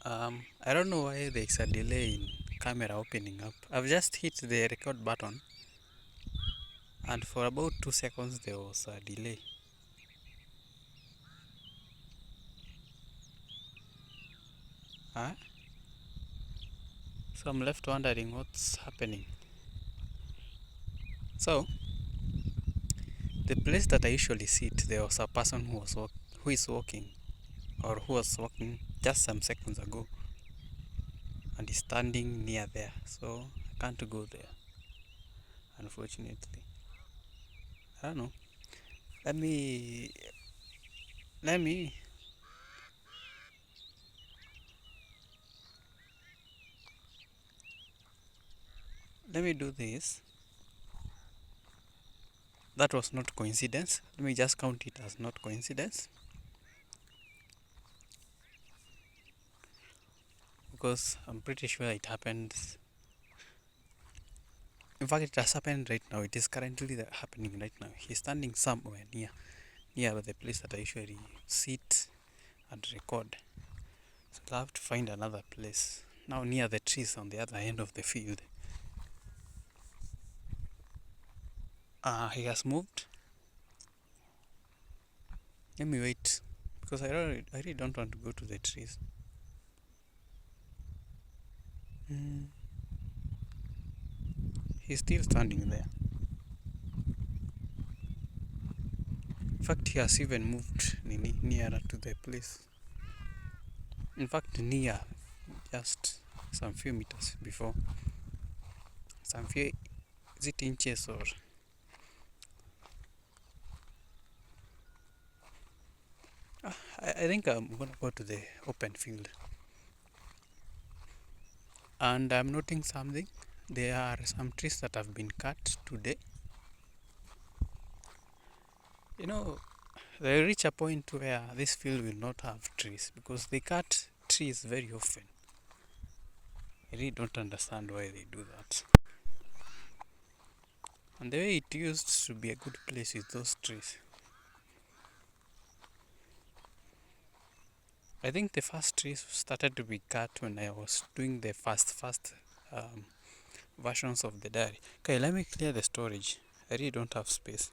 I don't know why there's a delay in camera opening up. I've just hit the record button, and for about 2 seconds there was a delay. Huh? So I'm left wondering what's happening. So the place that I usually sit, there was a person who is walking, or who was walking just some seconds ago, and is standing near there. So I can't go there, unfortunately. I don't know. Let me let me let me do this. That was not coincidence. Let me just count it as not coincidence, because I'm pretty sure it happened. In fact, it has happened right now. It is currently happening right now. He's standing somewhere near the place that I usually sit and record. So I'll have to find another place now near the trees on the other end of the field. He has moved. Let me wait, because I really don't want to go to the trees. Mm, he's still standing there. In fact, he has even moved nearer to the place. In fact, near, just some few meters before. Some few, is it inches or? I think I'm gonna go to the open field. And I'm noting something. There are some trees that have been cut today. You know, they reach a point where this field will not have trees because they cut trees very often. I really don't understand why they do that. And the way it used to be a good place with those trees. I think the first trees started to be cut when I was doing the first versions of the diary. Okay, let me clear the storage. I really don't have space.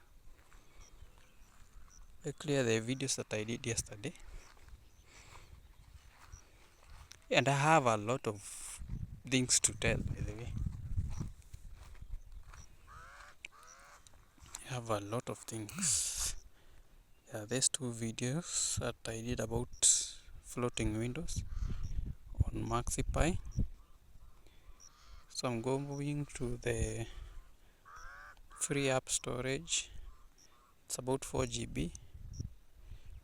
I clear the videos that I did yesterday. And I have a lot of things to tell, by the way. I have a lot of things. Yeah, there's two videos that I did about floating windows on MaxiPy. So I'm going to the free app storage. It's about 4 GB.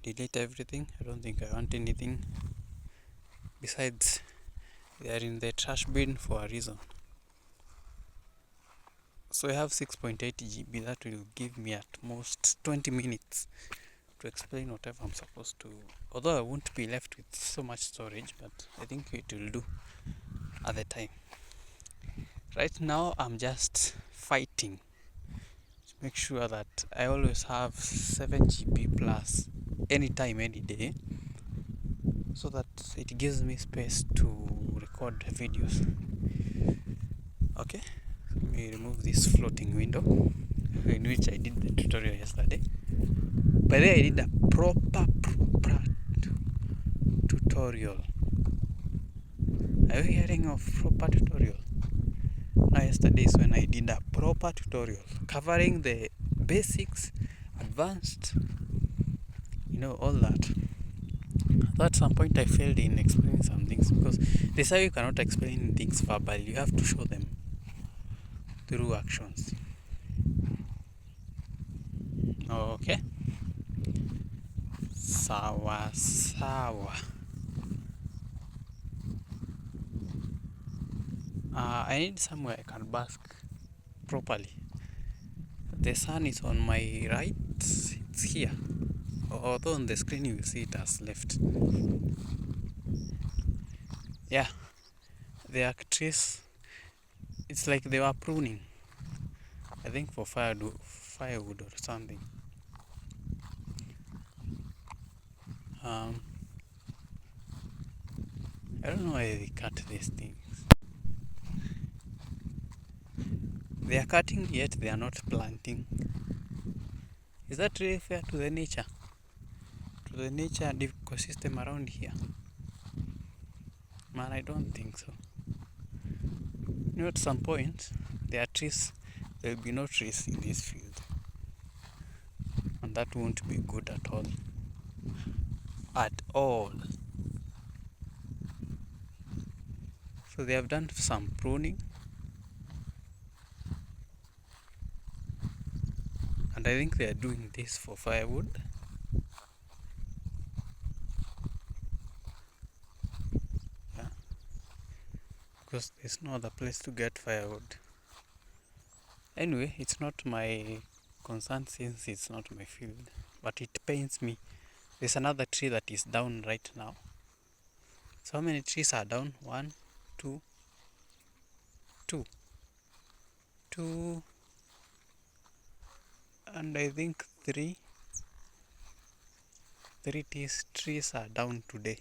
Delete everything. I don't think I want anything. Besides, they are in the trash bin for a reason. So I have 6.8 GB. That will give me at most 20 minutes to explain whatever I'm supposed to. Although I won't be left with so much storage, but I think it will do at the time. Right now I'm just fighting to make sure that I always have 7 GB plus anytime, any day, so that it gives me space to record videos. Okay, let me remove this floating window in which I did the tutorial yesterday. By the way, I did a proper tutorial. Are you hearing of proper tutorial? Now, yesterday is when I did a proper tutorial covering the basics, advanced, all that. At some point I failed in explaining some things, because they say you cannot explain things verbally, you have to show them through actions. Okay, sawa sawa. I need somewhere I can bask properly. The sun is on my right, it's here, although on the screen you will see it as left. Yeah, the trees, it's like they were pruning, I think for firewood or something. um, I don't know why they cut these things. They are cutting yet they are not planting. Is that really fair to the nature? To the nature and ecosystem around here? Man, I don't think so. You know, at some point, there are trees, there will be no trees in this field. And that won't be good at all. At all. So they have done some pruning. And I think they are doing this for firewood. Yeah. Because there's no other place to get firewood. Anyway, it's not my concern since it's not my field. But it pains me. There's another tree that is down right now. So how many trees are down? One, two, two, and I think three trees are down today,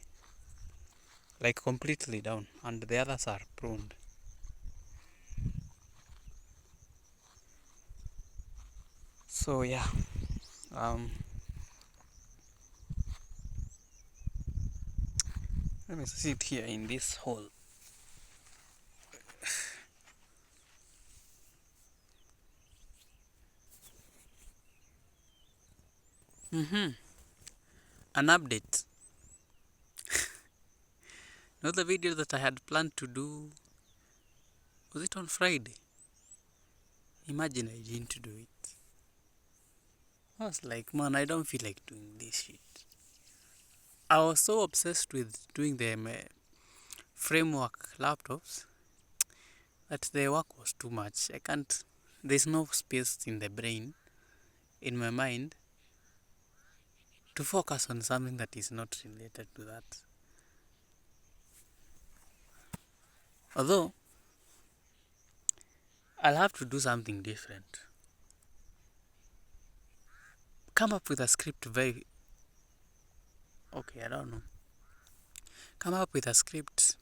like completely down, and the others are pruned. So yeah, let me sit here in this hole. An update. Not the video that I had planned to do. Was it on Friday? Imagine I didn't do it. I was like, man, I don't feel like doing this shit. I was so obsessed with doing the framework laptops that the work was too much. I can't, there's no space in the brain, in my mind, to focus on something that is not related to that. Although, I'll have to do something different. Come up with a script very... Okay, I don't know. Come up with a script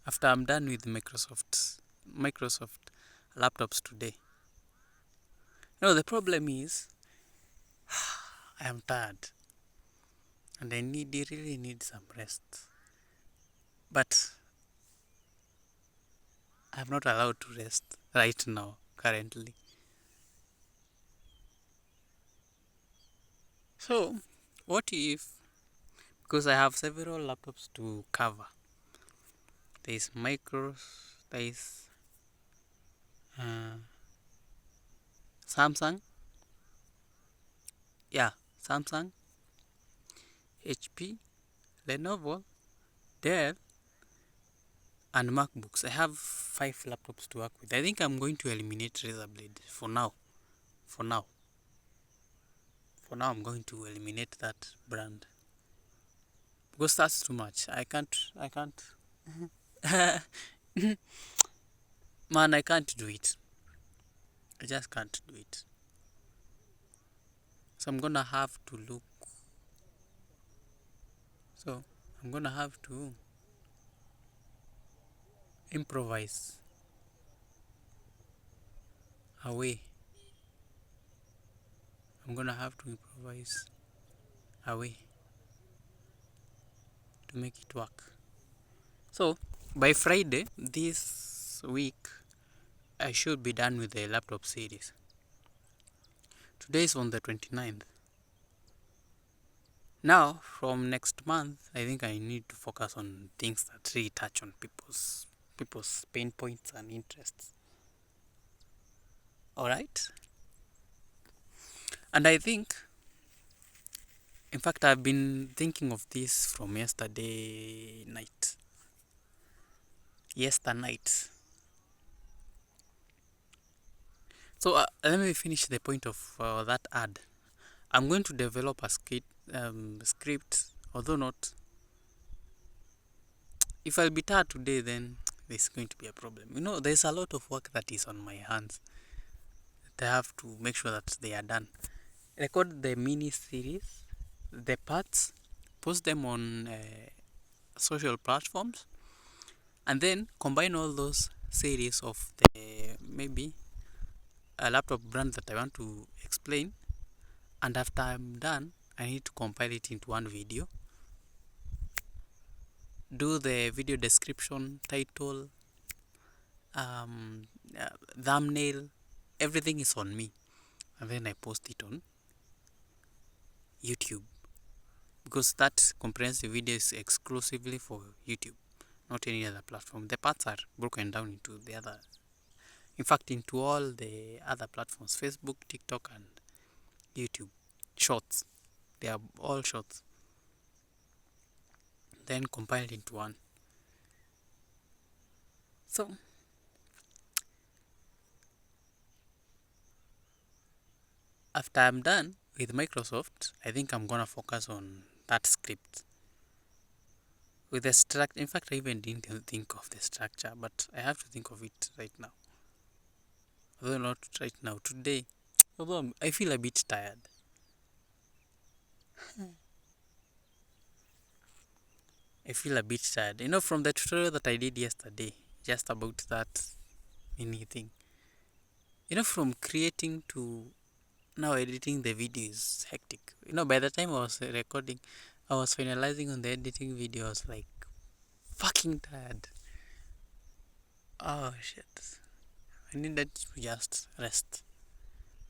after I'm done with Microsoft laptops today. No, the problem is I am tired and I really need some rest. But I'm not allowed to rest right now, currently. So, what if, because I have several laptops to cover. There is Samsung, Samsung, HP, Lenovo, Dell, and MacBooks. I have 5 laptops to work with. I think I'm going to eliminate Razer Blade for now. For now, I'm going to eliminate that brand because that's too much. I can't. Man, I can't do it. I just can't do it. So I'm gonna have to look. So I'm gonna have to improvise away. I'm gonna have to improvise away to make it work. So by Friday this week, I should be done with the laptop series. Today is on the 29th. Now, from next month, I think I need to focus on things that really touch on people's pain points and interests. Alright? And I think, in fact, I've been thinking of this from yesterday night. So let me finish the point of that ad. I'm going to develop a script, although not. If I'll be tired today, then there's going to be a problem. You know, there's a lot of work that is on my hands. I have to make sure that they are done. Record the mini series, the parts, post them on social platforms, and then combine all those series of the maybe a laptop brand that I want to explain. And after I'm done, I need to compile it into one video, do the video description, title, um, thumbnail, everything is on me, and then I post it on YouTube, because that comprehensive video is exclusively for YouTube, not any other platform. The parts are broken down into the other, in fact, into all the other platforms: Facebook, TikTok, and YouTube. Shorts, they are all shorts, then compiled into one. So after I'm done with Microsoft, I think I'm gonna focus on that script with the structure. In fact, I even didn't think of the structure, but I have to think of it right now. Although not right now, today. Although I feel a bit tired. I feel a bit tired. You know, from the tutorial that I did yesterday, just about that mini thing. You know, from creating to now editing the video is hectic. You know, by the time I was recording, I was finalizing on the editing video, I was like fucking tired. Oh shit. I needed to just rest.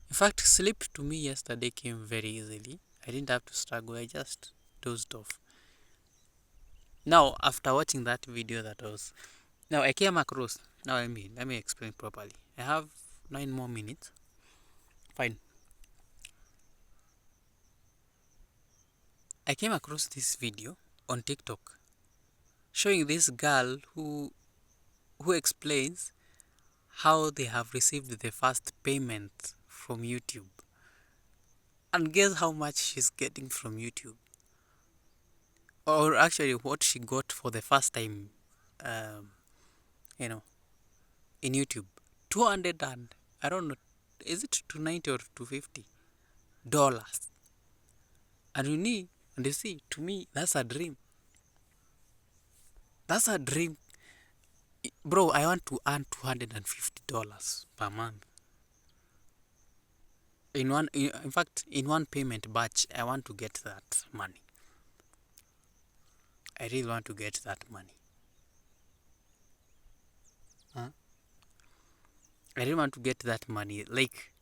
In fact, sleep to me yesterday came very easily. I didn't have to struggle, I just dozed off. Now, after watching that video now I came across, now let me explain properly. I have 9 more minutes. Fine. I came across this video on TikTok showing this girl who explains how they have received the first payment from YouTube. And guess how much she's getting from YouTube? Or actually what she got for the first time, you know, in YouTube. 200 and, I don't know, is it 290 or 250 dollars? And you see, to me, that's a dream. That's a dream. Bro, I want to earn $250 per month. In fact, in one payment batch, I want to get that money. I really want to get that money. Huh? I really want to get that money. Like,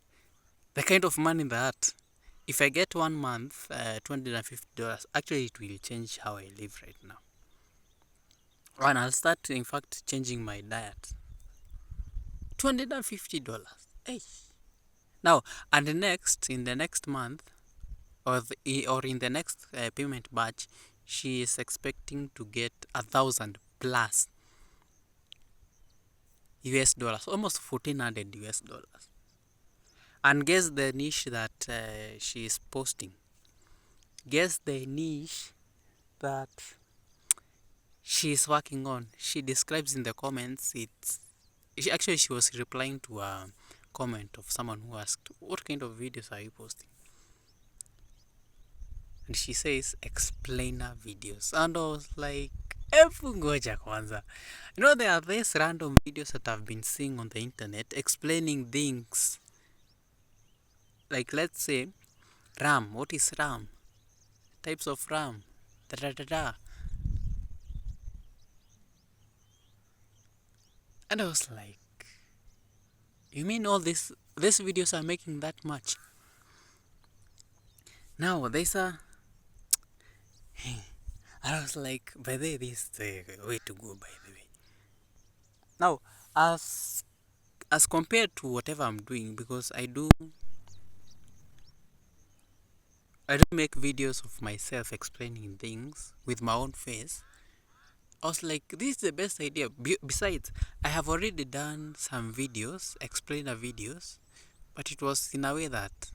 the kind of money that, if I get 1 month, $250, actually it will change how I live right now. And I'll start, in fact, changing my diet. $250. Hey. Now, and in the next month, or in the next payment batch, she is expecting to get 1,000 plus US dollars, almost 1,400 US dollars. And guess the niche that she is posting. Guess the niche that she is working on. She describes in the comments, she was replying to a comment of someone who asked, what kind of videos are you posting? And she says explainer videos. And I was like, efu ngoja kwanza. You know, there are these random videos that I've been seeing on the internet explaining things. Like, let's say, RAM. What is RAM? Types of RAM. Da da da da. And I was like, you mean all these videos are making that much? Now, there's a... And I was like, by the way, this is the way to go, by the way. Now, as compared to whatever I'm doing, because I do make videos of myself explaining things with my own face. I was like, this is the best idea. Besides, I have already done some videos, explainer videos, but it was in a way that,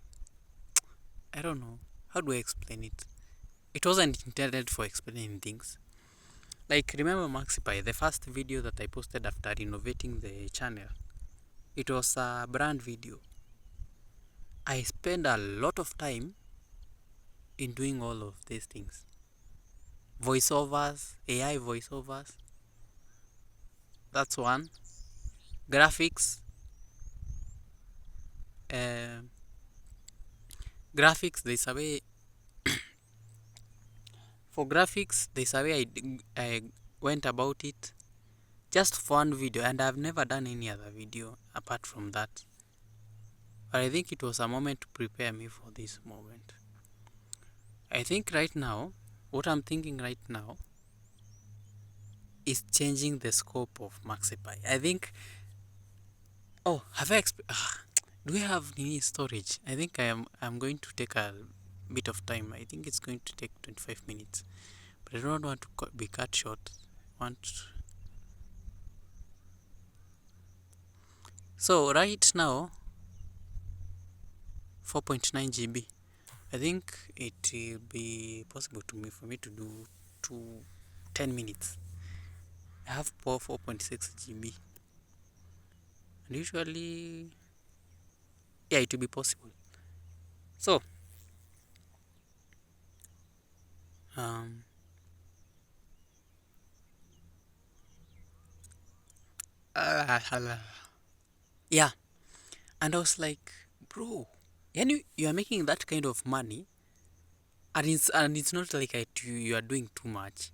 I don't know, how do I explain it? It wasn't intended for explaining things. Like, remember Maxipy, the first video that I posted after renovating the channel? It was a brand video. I spent a lot of time in doing all of these things. voiceovers, AI voiceovers. That's one. Graphics. Uh, Graphics, there's a way. For graphics, there's a way I went about it just for one video, and I've never done any other video apart from that. But I think it was a moment to prepare me for this moment. I think right now, what I'm thinking right now is changing the scope of Maxipy. I think, oh, have I, do we have any storage? I think I'm going to take a bit of time. I think it's going to take 25 minutes. But I don't want to be cut short. So right now, 4.9 GB. I think it will be possible for me to do 10 minutes. I have 4.6 GB. And usually, yeah, it will be possible. So, yeah, and I was like, bro, you are making that kind of money, and it's not like you are doing too much.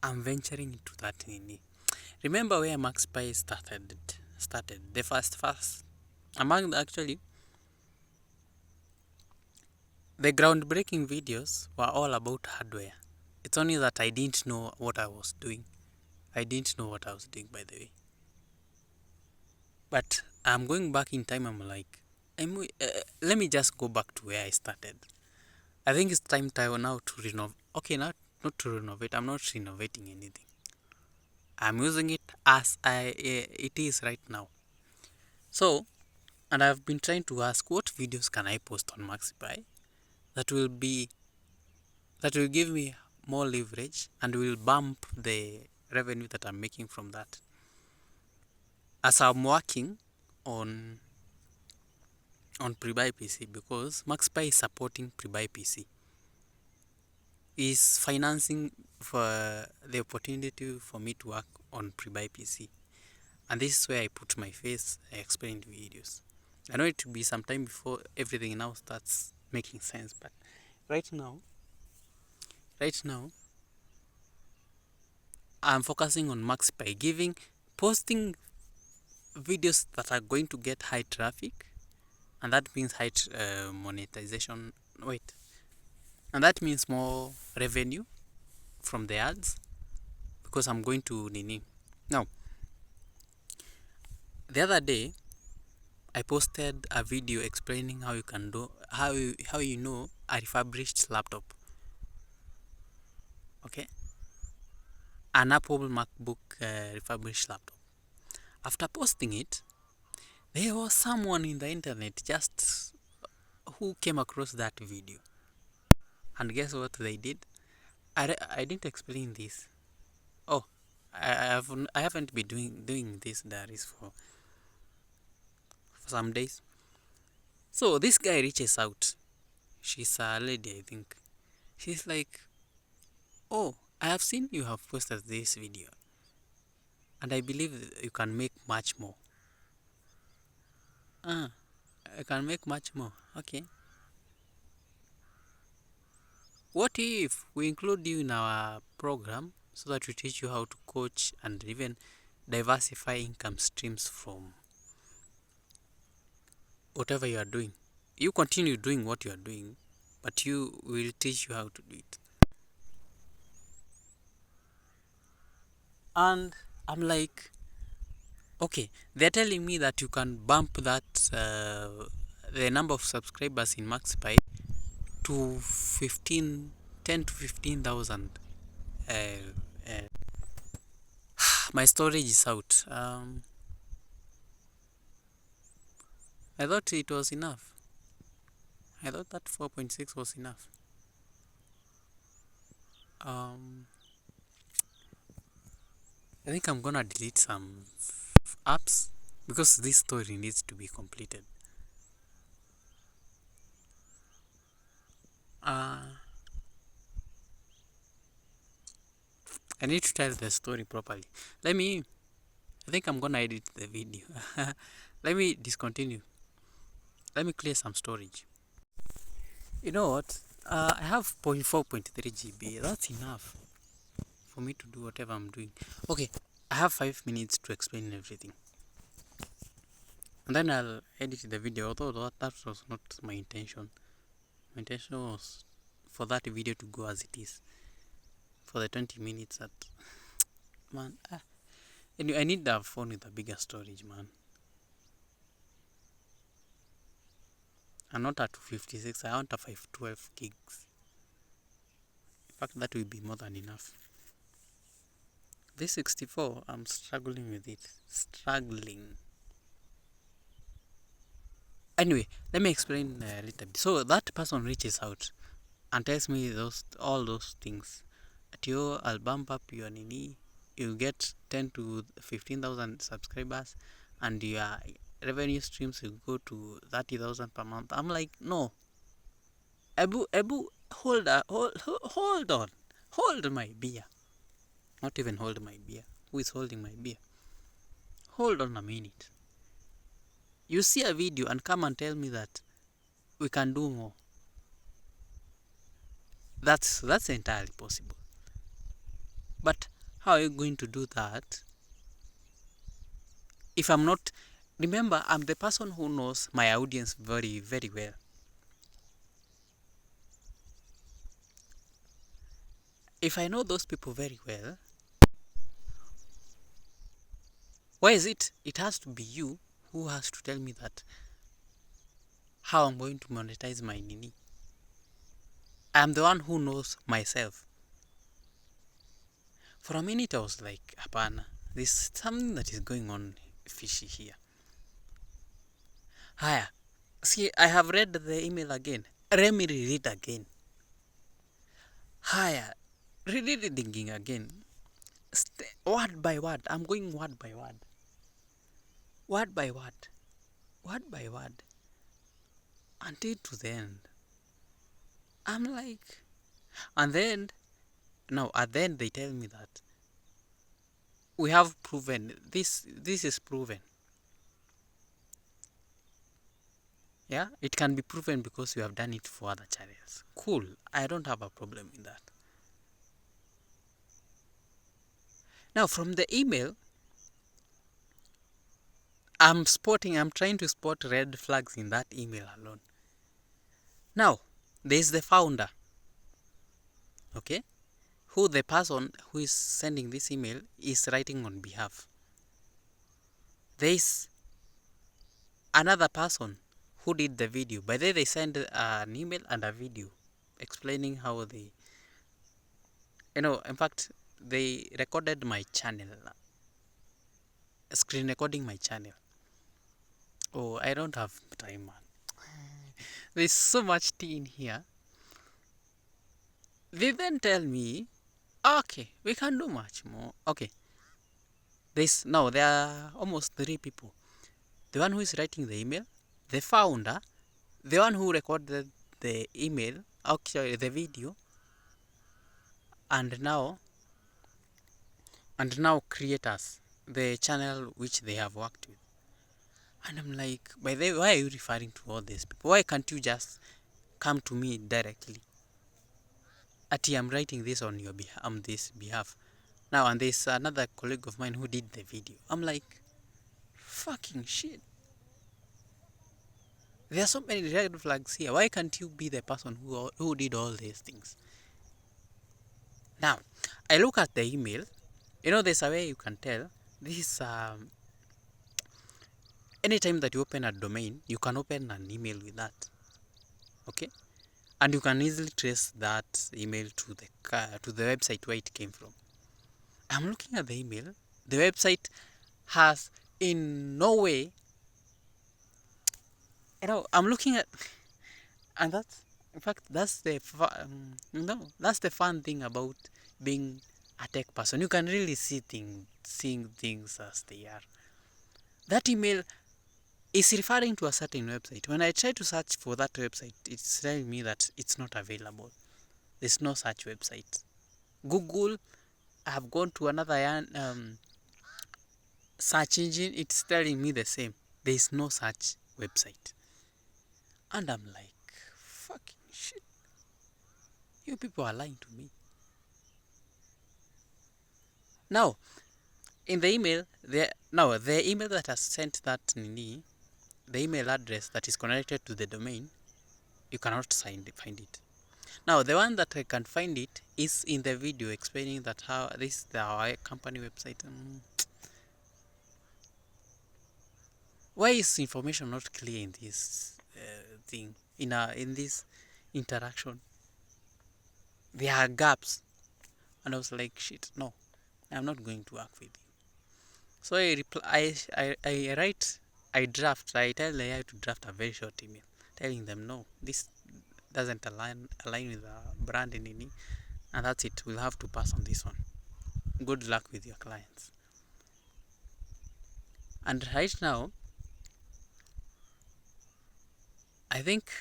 I'm venturing into that nini. Remember where Maxipy started the first among actually the groundbreaking videos were all about hardware. It's only that I didn't know what I was doing. I didn't know what I was doing, by the way. But I'm going back in time. I'm like, let me just go back to where I started. I think it's time now to renovate. Okay, not to renovate. I'm not renovating anything. I'm using it as it is right now. So, and I've been trying to ask, what videos can I post on Maxipy that will give me more leverage and will bump the revenue that I'm making from that. As I'm working on Prebuy PC, because Maxipy is supporting Prebuy PC, is financing for the opportunity for me to work on Prebuy PC. And this is where I put my face. I explain videos. I know it will be some time before everything now starts making sense, but right now I'm focusing on Maxipy, posting videos that are going to get high traffic, and that means high monetization. And that means more revenue from the ads, because I'm going to nini. Now, the other day, I posted a video explaining how you can do how you know a refurbished laptop. Okay, an Apple MacBook refurbished laptop. After posting it, there was someone in the internet just who came across that video, and guess what they did? I didn't explain this. Oh, I haven't been doing this diaries for some days. So this guy reaches out. She's a lady, I think. She's like, oh, I have seen you have posted this video, and I believe you can make much more. I can make much more. Okay. What if we include you in our program so that we teach you how to coach and even diversify income streams from whatever you are doing? You continue doing what you are doing, but you will teach you how to do it. And I'm like, okay, they're telling me that you can bump that the number of subscribers in Maxipy to 10 to 15,000. My storage is out. I thought it was enough. I thought that 4.6 was enough. I think I'm gonna delete some apps because this story needs to be completed. I need to tell the story properly. I think I'm gonna edit the video. Let me discontinue. Let me clear some storage. You know what? I have 0.4.3 GB. That's enough for me to do whatever I'm doing. Okay, I have 5 minutes to explain everything. And then I'll edit the video, although that was not my intention. My intention was for that video to go as it is. For the 20 minutes that... Man, anyway, I need a phone with a bigger storage, man. I'm not at 256, I want a 512 gigs. In fact, that will be more than enough. This 64, I'm struggling with it. Struggling. Anyway, let me explain a little bit. So that person reaches out and tells me all those things. At you, I'll bump up your nini. You'll get 10 to 15,000 subscribers, and your revenue streams will go to 30,000 per month. I'm like, no. Ebu, hold on. Hold my beer. Not even hold my beer. Who is holding my beer? Hold on a minute. You see a video and come and tell me that we can do more. That's entirely possible. But how are you going to do that if I'm not... Remember, I'm the person who knows my audience very, very well. If I know those people very well, why is it has to be you who has to tell me that how I'm going to monetize my nini? I'm the one who knows myself. For a minute I was like, hapana, there's something that is going on fishy here. Haya, see, I have read the email again. Let me read again. Haya, reading again. Word by word. I'm going word by word. Word by word. Word by word. Until to the end. I'm like... And then... Now, at the end they tell me that we have proven... This is proven. Yeah? It can be proven because you have done it for other channels. Cool. I don't have a problem with that. Now, from the email, I'm trying to spot red flags in that email alone. Now, there's the founder. Okay? Who the person who is sending this email is writing on behalf. There's another person who did the video. By the way, they sent an email and a video explaining how they... in fact, they recorded my channel. Screen recording my channel. Oh, I don't have time, man. There's so much tea in here. They then tell me, okay, we can do much more. Okay. There are almost 3 people. The one who is writing the email, the founder, the one who recorded the email, actually the video, and now creators, the channel which they have worked with. And I'm like, by the way, why are you referring to all these people? Why can't you just come to me directly? Ati, I'm writing this on this behalf. Now, and there's another colleague of mine who did the video. I'm like, fucking shit. There are so many red flags here. Why can't you be the person who did all these things? Now, I look at the email. There's a way you can tell. This is... anytime that you open a domain, you can open an email with that. Okay? And you can easily trace that email to the website where it came from. I'm looking at the email. The website has in no way... I'm looking at... And that's... In fact, that's the fun thing about being a tech person. You can really seeing things as they are. That email is referring to a certain website. When I try to search for that website, it's telling me that it's not available. There's no such website. Google I have gone to another search engine, it's telling me the same. There is no such website. And I'm like, fucking shit. You people are lying to me. Now, in the email, the email that has sent that nini, the email address that is connected to the domain, you cannot find it. Now, the one that I can find it is in the video explaining that how this is our company website. Why is information not clear in this thing, in this interaction? There are gaps. And I was like, shit, no, I'm not going to work with you. So I reply, I write, I tell the AI to draft a very short email telling them, no, this doesn't align with the brand in any, and that's it. We'll have to pass on this one. Good luck with your clients. And right now, I think,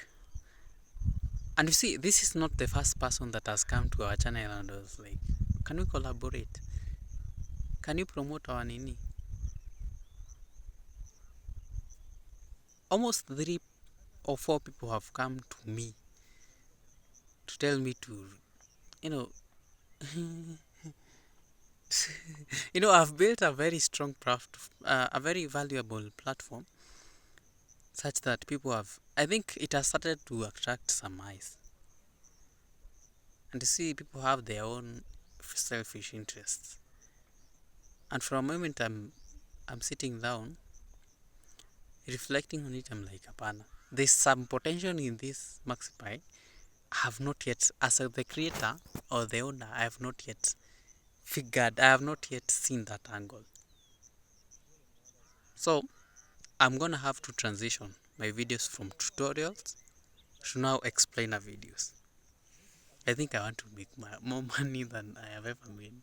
and you see, this is not the first person that has come to our channel and was like, can we collaborate? Can you promote our nini? Almost 3 or 4 people have come to me to tell me to, you know, I've built a very strong a very valuable platform such that people have, I think it has started to attract some eyes. And you see, people have their own selfish interests. And for a moment, I'm sitting down, reflecting on it. I'm like, apana, there's some potential in this MaxiPy. I have not yet, as the creator or the owner, I have not yet seen that angle. So I'm gonna have to transition my videos from tutorials to now explainer videos. I think I want to make more money than I have ever made.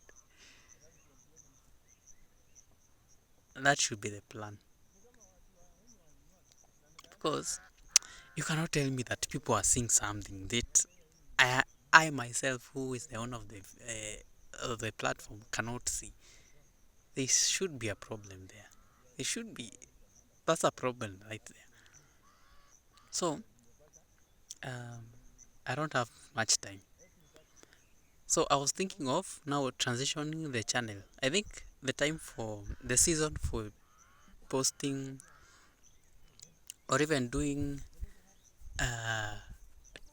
That should be the plan. Because you cannot tell me that people are seeing something that I myself, who is the owner of the platform, cannot see. There should be a problem there. There should be. That's a problem right there. So, I don't have much time. So I was thinking of now transitioning the channel. I think the time for the season for posting or even doing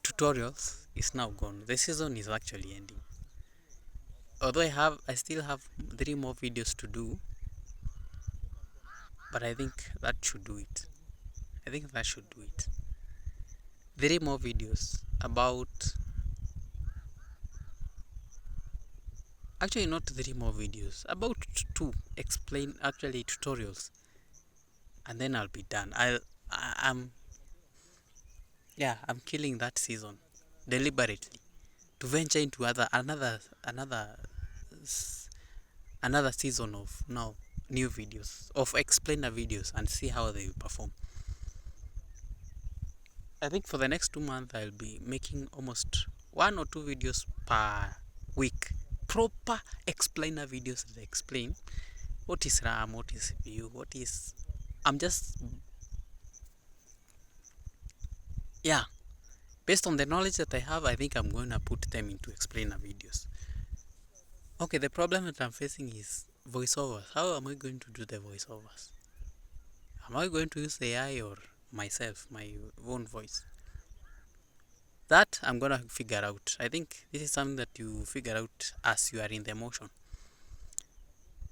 tutorials is now gone. The season is actually ending. Although I still have 3 more videos to do, but I think that should do it. 3 more videos about, actually not 3 more videos, about 2 tutorials, and then I'll be done. I'm killing that season deliberately to venture into another season of now new videos, of explainer videos, and see how they perform. I think for the next 2 months I'll be making almost 1 or 2 videos per week, proper explainer videos that explain what is RAM, what is CPU, based on the knowledge that I have, I think I'm going to put them into explainer videos. Okay, the problem that I'm facing is voiceovers. How am I going to do the voiceovers? Am I going to use AI or myself, my own voice? That I'm going to figure out. I think this is something that you figure out as you are in the motion.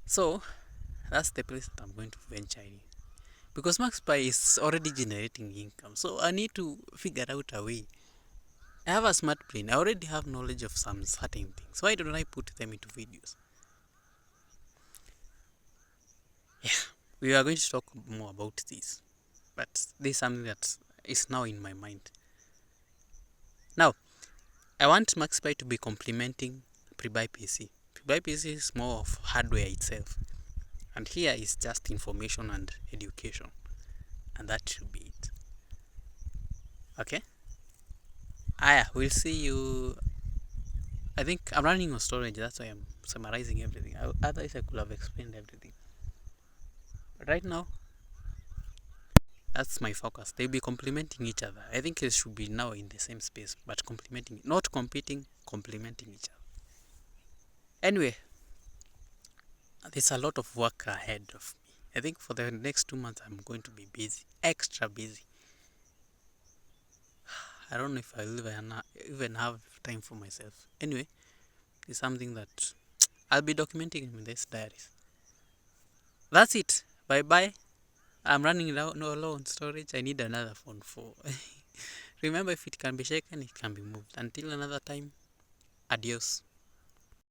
So, that's the place that I'm going to venture in. Because MaxiPy is already generating income. So, I need to figure out a way. I have a smart brain. I already have knowledge of some certain things. Why don't I put them into videos? Yeah, we are going to talk more about this. But this is something that is now in my mind. Now, I want MaxiPy to be complementing Prebuy PC. Prebuy PC is more of hardware itself. And here is just information and education. And that should be it. Okay? We'll see you I think I'm running on storage. That's why I'm summarizing everything. Otherwise, I could have explained everything. But right now, that's my focus. They'll be complementing each other. I think it should be now in the same space, but complementing, not competing, complementing each other. Anyway, there's a lot of work ahead of me. I think for the next 2 months, I'm going to be busy, extra busy. I don't know if I'll even have time for myself. Anyway, it's something that I'll be documenting in this diaries. That's it. Bye bye. I'm running low on storage. I need another phone for. Remember, if it can be shaken, it can be moved. Until another time, adios.